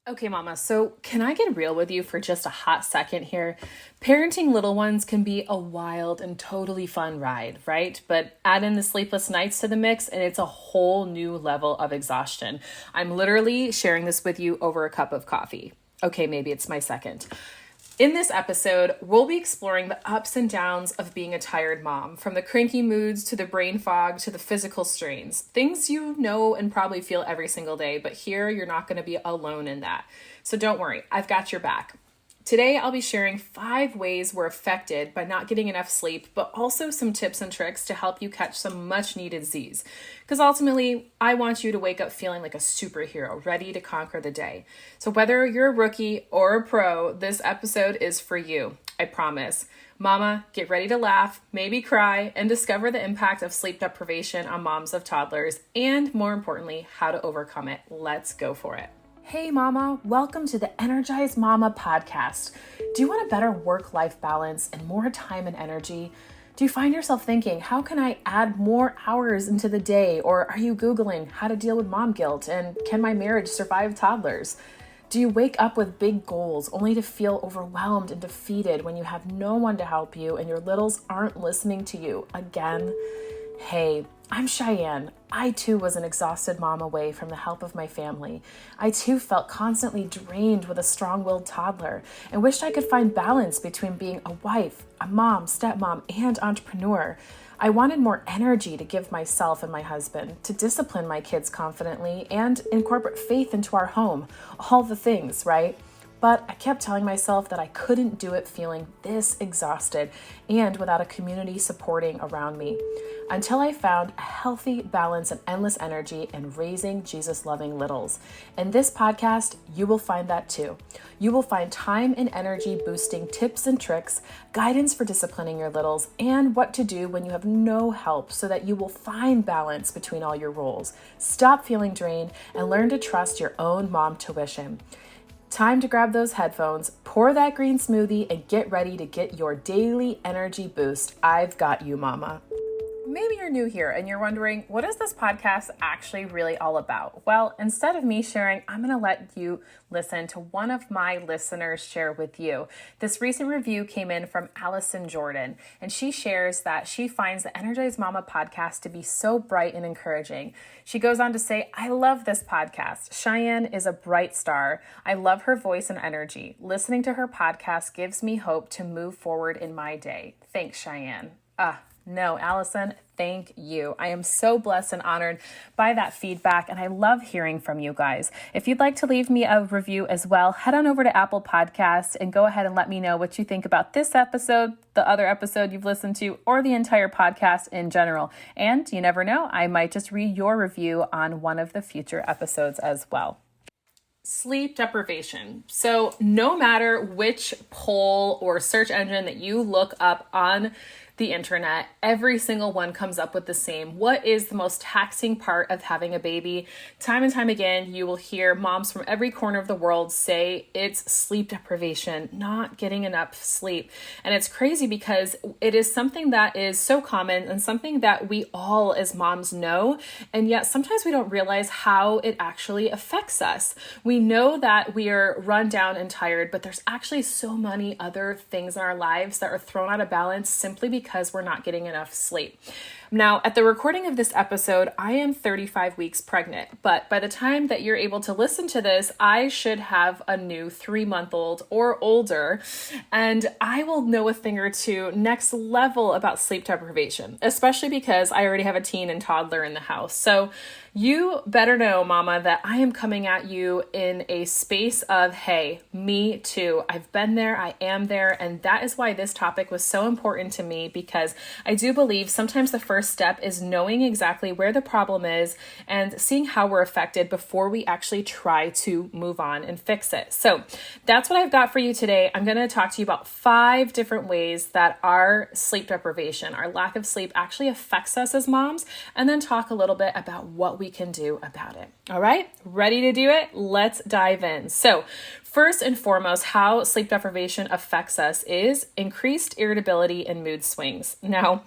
Okay, mama, so can I get real with you for just a hot second here? Parenting little ones can be a wild and totally fun ride, right? But add in the sleepless nights to the mix, and it's a whole new level of exhaustion. I'm literally sharing this with you over a cup of coffee. Okay, maybe it's my second. In this episode, we'll be exploring the ups and downs of being a tired mom, from the cranky moods to the brain fog to the physical strains. Things you know and probably feel every single day, but here you're not going to be alone in that. So don't worry, I've got your back. Today, I'll be sharing 5 ways we're affected by not getting enough sleep, but also some tips and tricks to help you catch some much needed Z's. Because ultimately, I want you to wake up feeling like a superhero, ready to conquer the day. So whether you're a rookie or a pro, this episode is for you. I promise. Mama, get ready to laugh, maybe cry, and discover the impact of sleep deprivation on moms of toddlers, and more importantly, how to overcome it. Let's go for it. Hey mama, welcome to the Energized Mama podcast. Do you want a better work-life balance and more time and energy? Do you find yourself thinking, how can I add more hours into the day? Or are you Googling how to deal with mom guilt and can my marriage survive toddlers? Do you wake up with big goals only to feel overwhelmed and defeated when you have no one to help you and your littles aren't listening to you again? Hey, I'm Cheyanne. I too was an exhausted mom away from the help of my family. I too felt constantly drained with a strong-willed toddler and wished I could find balance between being a wife, a mom, stepmom, and entrepreneur. I wanted more energy to give myself and my husband, to discipline my kids confidently, and incorporate faith into our home. All the things, right? But I kept telling myself that I couldn't do it feeling this exhausted and without a community supporting around me, until I found a healthy balance and endless energy in raising Jesus-loving littles. In this podcast, you will find that too. You will find time and energy boosting tips and tricks, guidance for disciplining your littles, and what to do when you have no help so that you will find balance between all your roles. Stop feeling drained and learn to trust your own mom tuition. Time to grab those headphones, pour that green smoothie, and get ready to get your daily energy boost. I've got you, mama. Maybe you're new here and you're wondering, what is this podcast actually really all about? Well, instead of me sharing, I'm going to let you listen to one of my listeners share with you. This recent review came in from Allison Jordan, and she shares that she finds the Energized Mama podcast to be so bright and encouraging. She goes on to say, I love this podcast. Cheyanne is a bright star. I love her voice and energy. Listening to her podcast gives me hope to move forward in my day. Thanks, Cheyanne. No, Allison, thank you. I am so blessed and honored by that feedback, and I love hearing from you guys. If you'd like to leave me a review as well, head on over to Apple Podcasts and go ahead and let me know what you think about this episode, the other episode you've listened to, or the entire podcast in general. And you never know, I might just read your review on one of the future episodes as well. Sleep deprivation. So no matter which poll or search engine that you look up on the internet, every single one comes up with the same. What is the most taxing part of having a baby? Time and time again, you will hear moms from every corner of the world say it's sleep deprivation, not getting enough sleep. And it's crazy because it is something that is so common and something that we all as moms know. And yet sometimes we don't realize how it actually affects us. We know that we are run down and tired, but there's actually so many other things in our lives that are thrown out of balance simply because we're not getting enough sleep. Now, at the recording of this episode, I am 35 weeks pregnant, but by the time that you're able to listen to this, I should have a new 3-month-old or older, and I will know a thing or two next level about sleep deprivation, especially because I already have a teen and toddler in the house. So you better know, mama, that I am coming at you in a space of, hey, me too. I've been there, I am there, and that is why this topic was so important to me, because I do believe sometimes the first step is knowing exactly where the problem is and seeing how we're affected before we actually try to move on and fix it. So that's what I've got for you today. I'm going to talk to you about 5 different ways that our sleep deprivation, our lack of sleep, actually affects us as moms, and then talk a little bit about what we can do about it. All right, ready to do it? Let's dive in. So first and foremost, how sleep deprivation affects us is increased irritability and mood swings. Now,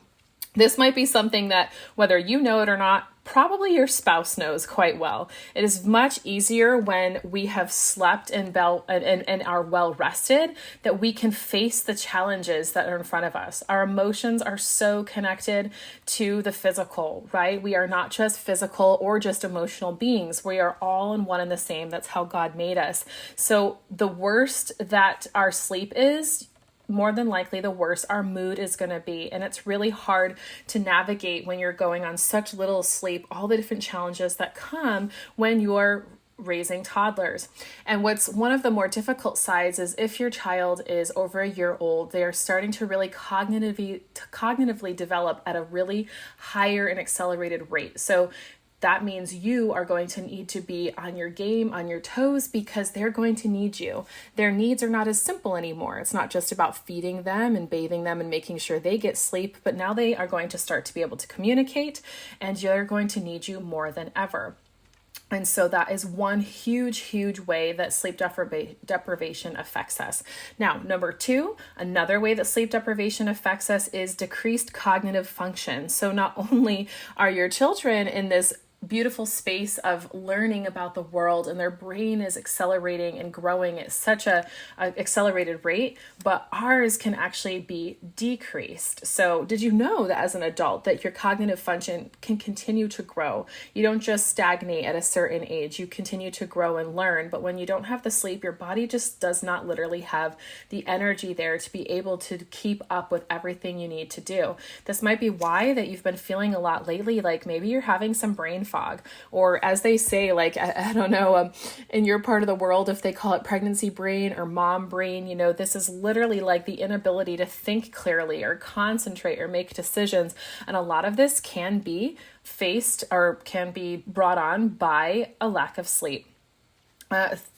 this might be something that, whether you know it or not, probably your spouse knows quite well. It is much easier when we have slept and are well rested that we can face the challenges that are in front of us. Our emotions are so connected to the physical, right? We are not just physical or just emotional beings. We are all in one and the same. That's how God made us. So the worst that our sleep is, more than likely the worse our mood is going to be. And it's really hard to navigate when you're going on such little sleep, all the different challenges that come when you're raising toddlers. And what's one of the more difficult sides is if your child is over a year old, they are starting to really cognitively develop at a really higher and accelerated rate. So that means you are going to need to be on your game, on your toes, because they're going to need you. Their needs are not as simple anymore. It's not just about feeding them and bathing them and making sure they get sleep, but now they are going to start to be able to communicate, and they're going to need you more than ever. And so that is one huge way that sleep deprivation affects us. Now, number two, another way that sleep deprivation affects us is decreased cognitive function. So not only are your children in this beautiful space of learning about the world and their brain is accelerating and growing at such a accelerated rate, but ours can actually be decreased. So did you know that as an adult that your cognitive function can continue to grow? You don't just stagnate at a certain age, you continue to grow and learn, but when you don't have the sleep, your body just does not literally have the energy there to be able to keep up with everything you need to do. This might be why that you've been feeling a lot lately, like maybe you're having some brain fog, or as they say, like, I don't know, in your part of the world, if they call it pregnancy brain or mom brain, this is literally like the inability to think clearly or concentrate or make decisions. And a lot of this can be faced or can be brought on by a lack of sleep.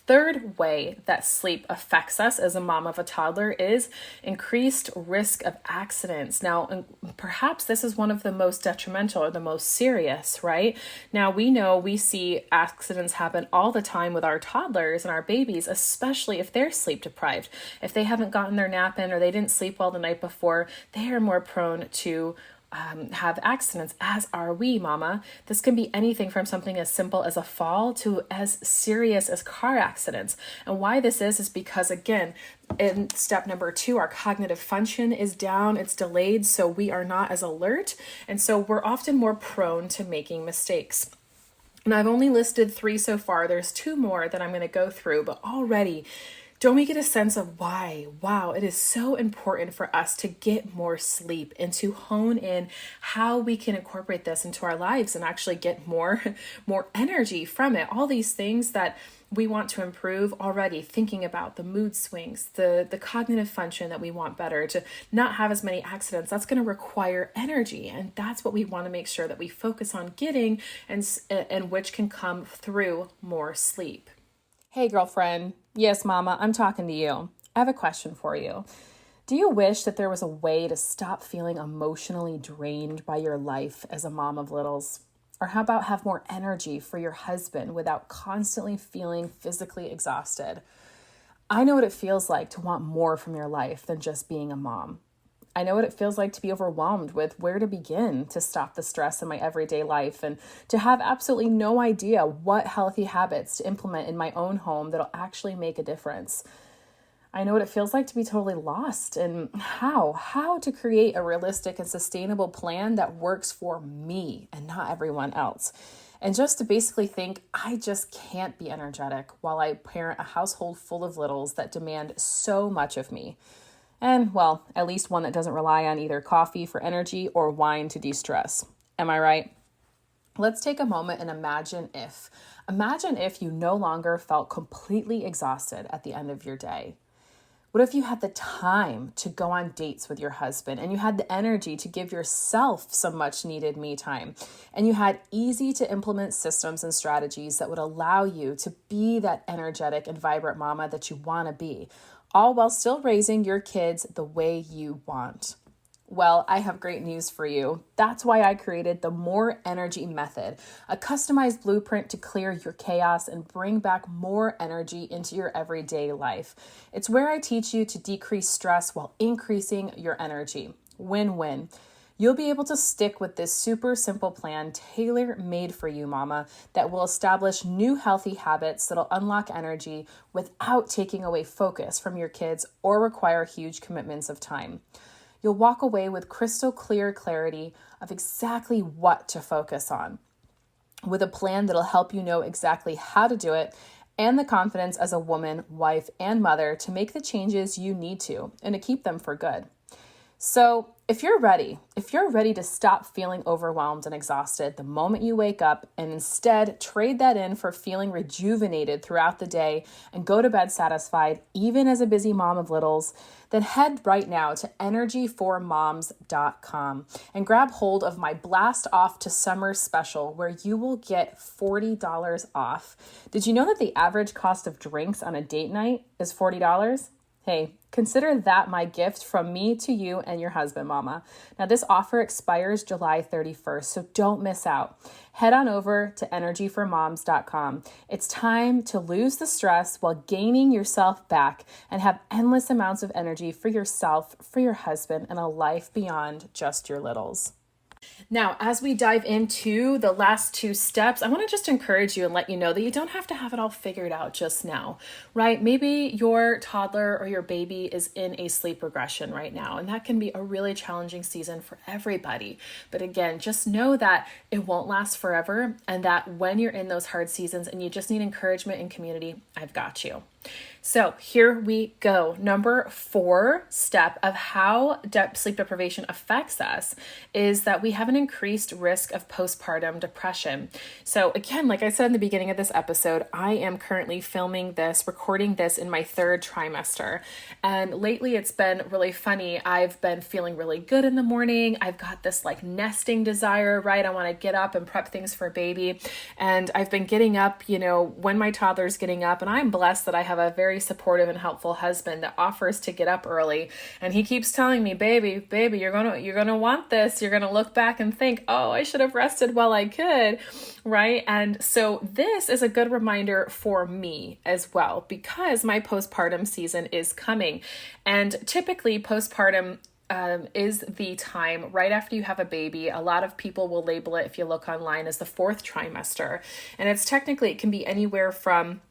Third way that sleep affects us as a mom of a toddler is increased risk of accidents. Now, perhaps this is one of the most detrimental or the most serious, right? Now, we see accidents happen all the time with our toddlers and our babies, especially if they're sleep deprived. If they haven't gotten their nap in or they didn't sleep well the night before, they are more prone to have accidents, as are we, mama. This can be anything from something as simple as a fall to as serious as car accidents. And why this is because, again, in step number 2, our cognitive function is down, it's delayed, so we are not as alert. And so we're often more prone to making mistakes. And I've only listed 3 so far. There's 2 more that I'm going to go through, but already don't we get a sense of why? Wow, it is so important for us to get more sleep and to hone in how we can incorporate this into our lives and actually get more energy from it. All these things that we want to improve already, thinking about the mood swings, the cognitive function that we want better, to not have as many accidents, that's going to require energy. And that's what we want to make sure that we focus on getting, and which can come through more sleep. Hey, girlfriend. Yes, mama, I'm talking to you. I have a question for you. Do you wish that there was a way to stop feeling emotionally drained by your life as a mom of littles? Or how about have more energy for your husband without constantly feeling physically exhausted? I know what it feels like to want more from your life than just being a mom. I know what it feels like to be overwhelmed with where to begin to stop the stress in my everyday life and to have absolutely no idea what healthy habits to implement in my own home that'll actually make a difference. I know what it feels like to be totally lost and how to create a realistic and sustainable plan that works for me and not everyone else. And just to basically think, I just can't be energetic while I parent a household full of littles that demand so much of me. And, well, at least one that doesn't rely on either coffee for energy or wine to de-stress. Am I right? Let's take a moment and imagine if you no longer felt completely exhausted at the end of your day. What if you had the time to go on dates with your husband and you had the energy to give yourself some much needed me time and you had easy to implement systems and strategies that would allow you to be that energetic and vibrant mama that you want to be, all while still raising your kids the way you want? Well, I have great news for you. That's why I created the More Energy Method, a customized blueprint to clear your chaos and bring back more energy into your everyday life. It's where I teach you to decrease stress while increasing your energy. Win-win. You'll be able to stick with this super simple plan, tailor-made for you, mama, that will establish new healthy habits that'll unlock energy without taking away focus from your kids or require huge commitments of time. You'll walk away with crystal clear clarity of exactly what to focus on, with a plan that'll help you know exactly how to do it and the confidence as a woman, wife, and mother to make the changes you need to and to keep them for good. So if you're ready to stop feeling overwhelmed and exhausted the moment you wake up and instead trade that in for feeling rejuvenated throughout the day and go to bed satisfied, even as a busy mom of littles, then head right now to energyformoms.com and grab hold of my Blast Off to Summer special where you will get $40 off. Did you know that the average cost of drinks on a date night is $40? Hey, consider that my gift from me to you and your husband, mama. Now, this offer expires July 31st, so don't miss out. Head on over to energyformoms.com. It's time to lose the stress while gaining yourself back and have endless amounts of energy for yourself, for your husband, and a life beyond just your littles. Now, as we dive into the last two steps, I want to just encourage you and let you know that you don't have to have it all figured out just now, right? Maybe your toddler or your baby is in a sleep regression right now, and that can be a really challenging season for everybody. But again, just know that it won't last forever, and that when you're in those hard seasons and you just need encouragement and community, I've got you. So here we go. Number 4 step of how sleep deprivation affects us is that we have an increased risk of postpartum depression. So again, like I said in the beginning of this episode, I am currently recording this in my 3rd trimester. And lately it's been really funny. I've been feeling really good in the morning. I've got this like nesting desire, right? I want to get up and prep things for baby. And I've been getting up, when my toddler's getting up, and I'm blessed that I have a very supportive and helpful husband that offers to get up early. And he keeps telling me, baby, you're going to want this. You're going to look back and think, oh, I should have rested while I could. Right. And so this is a good reminder for me as well, because my postpartum season is coming. And typically postpartum is the time right after you have a baby. A lot of people will label it, if you look online, as the 4th trimester. And it can be anywhere from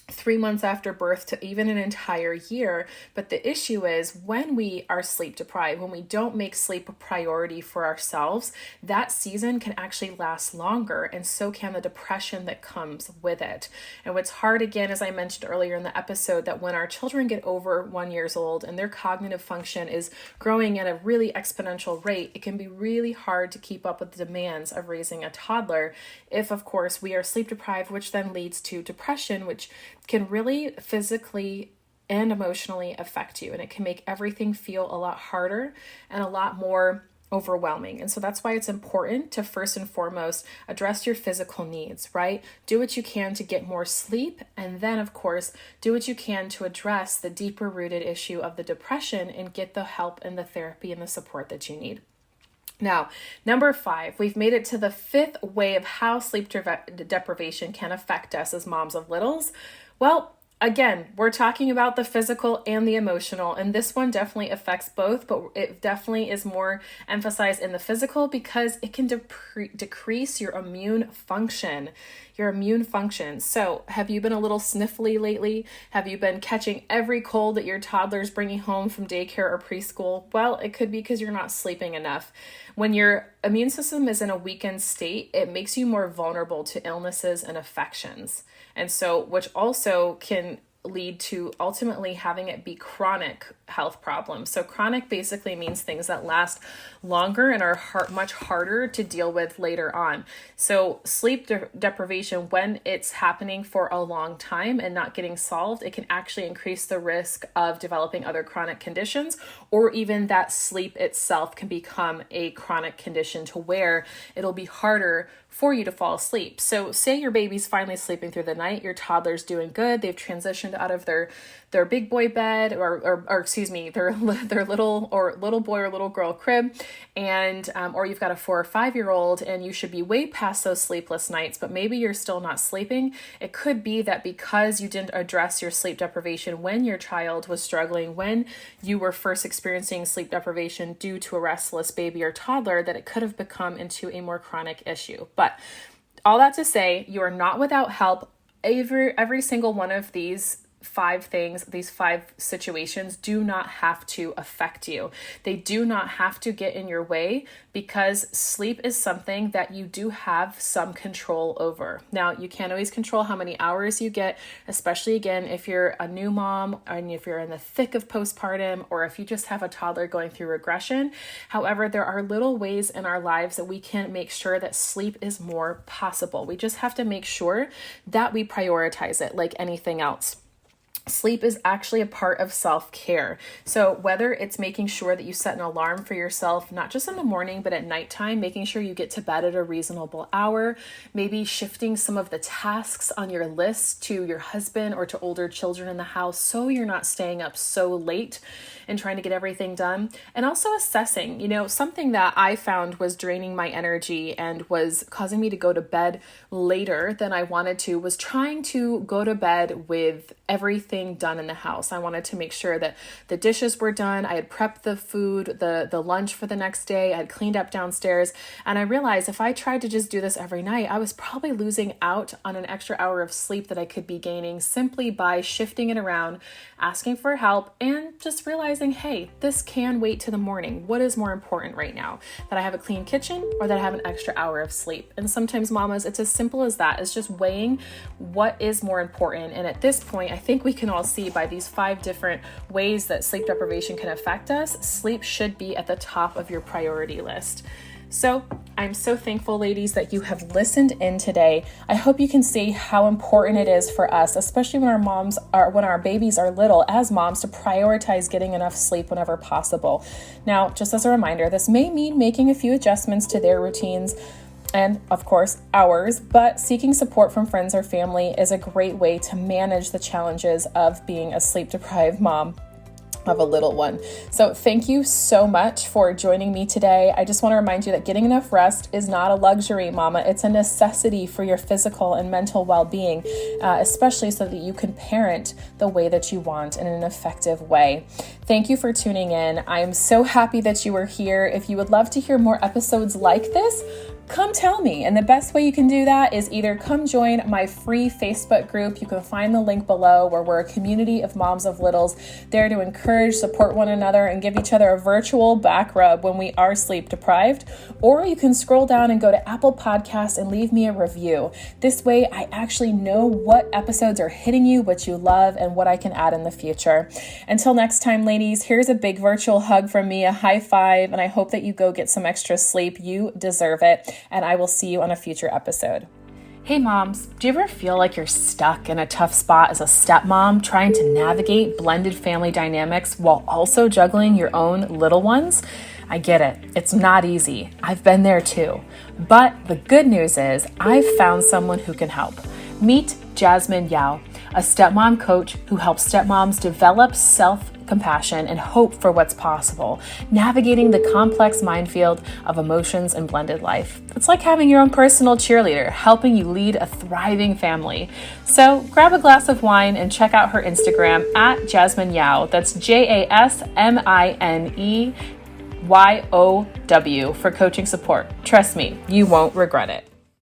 3 months after birth to even an entire year. But the issue is when we are sleep deprived, when we don't make sleep a priority for ourselves, that season can actually last longer, and so can the depression that comes with it. And what's hard, again, as I mentioned earlier in the episode, that when our children get over 1 year old and their cognitive function is growing at a really exponential rate, it can be really hard to keep up with the demands of raising a toddler if, of course, we are sleep deprived, which then leads to depression, which can really physically and emotionally affect you. And it can make everything feel a lot harder and a lot more overwhelming. And so that's why it's important to first and foremost address your physical needs, right? Do what you can to get more sleep. And then, of course, do what you can to address the deeper rooted issue of the depression and get the help and the therapy and the support that you need. Now, number 5, we've made it to the 5th way of how sleep deprivation can affect us as moms of littles. Well, again, we're talking about the physical and the emotional, and this one definitely affects both, but it definitely is more emphasized in the physical because it can decrease your immune function. So have you been a little sniffly lately? Have you been catching every cold that your toddler's bringing home from daycare or preschool? Well, it could be because you're not sleeping enough. When your immune system is in a weakened state, it makes you more vulnerable to illnesses and infections. And so, which also can lead to ultimately having it be chronic health problems. So chronic basically means things that last longer and are much harder to deal with later on. So sleep deprivation, when it's happening for a long time and not getting solved, it can actually increase the risk of developing other chronic conditions, or even that sleep itself can become a chronic condition to where it'll be harder for you to fall asleep. So say your baby's finally sleeping through the night, your toddler's doing good, they've transitioned out of their big boy bed or excuse me, their little boy or little girl crib, and or you've got a 4 or 5-year-old and you should be way past those sleepless nights, but maybe you're still not sleeping. It could be that because you didn't address your sleep deprivation when your child was struggling, when you were first experiencing sleep deprivation due to a restless baby or toddler, that it could have become into a more chronic issue. But all that to say, you are not without help. Every single one of these 5 things, these 5 situations do not have to affect you. They do not have to get in your way, because sleep is something that you do have some control over. Now, you can't always control how many hours you get, especially again, if you're a new mom and if you're in the thick of postpartum, or if you just have a toddler going through regression. However, there are little ways in our lives that we can make sure that sleep is more possible. We just have to make sure that we prioritize it like anything else. Sleep is actually a part of self-care. So whether it's making sure that you set an alarm for yourself, not just in the morning, but at nighttime, making sure you get to bed at a reasonable hour, maybe shifting some of the tasks on your list to your husband or to older children in the house so you're not staying up so late and trying to get everything done. And also assessing, something that I found was draining my energy and was causing me to go to bed later than I wanted to, was trying to go to bed with everything done in the house. I wanted to make sure that the dishes were done. I had prepped the food, the lunch for the next day. I had cleaned up downstairs. And I realized if I tried to just do this every night, I was probably losing out on an extra hour of sleep that I could be gaining simply by shifting it around, asking for help, and just realizing, hey, this can wait to the morning. What is more important right now? That I have a clean kitchen or that I have an extra hour of sleep? And sometimes, mamas, it's as simple as that. It's just weighing what is more important. And at this point, I think we can all see by these 5 different ways that sleep deprivation can affect us, sleep should be at the top of your priority list. So I'm so thankful, ladies, that you have listened in today. I hope you can see how important it is for us, especially when our babies are little, as moms, to prioritize getting enough sleep whenever possible. Now, just as a reminder, this may mean making a few adjustments to their routines and, of course, ours, but seeking support from friends or family is a great way to manage the challenges of being a sleep-deprived mom of a little one. So thank you so much for joining me today. I just want to remind you that getting enough rest is not a luxury, mama. It's a necessity for your physical and mental well-being, especially so that you can parent the way that you want in an effective way. Thank you for tuning in. I am so happy that you are here. If you would love to hear more episodes like this, come tell me. And the best way you can do that is either come join my free Facebook group. You can find the link below, where we're a community of moms of littles there to encourage, support one another, and give each other a virtual back rub when we are sleep deprived. Or you can scroll down and go to Apple Podcasts and leave me a review. This way I actually know what episodes are hitting you, what you love, and what I can add in the future. Until next time, ladies, here's a big virtual hug from me, a high five, and I hope that you go get some extra sleep. You deserve it. And I will see you on a future episode. Hey moms, do you ever feel like you're stuck in a tough spot as a stepmom trying to navigate blended family dynamics while also juggling your own little ones? I get it. It's not easy. I've been there too. But the good news is I've found someone who can help. Meet Jasmine Yao, a stepmom coach who helps stepmoms develop self-compassion and hope for what's possible, navigating the complex minefield of emotions and blended life. It's like having your own personal cheerleader, helping you lead a thriving family. So grab a glass of wine and check out her Instagram at Jasmine Yao. That's JasmineYow for coaching support. Trust me, you won't regret it.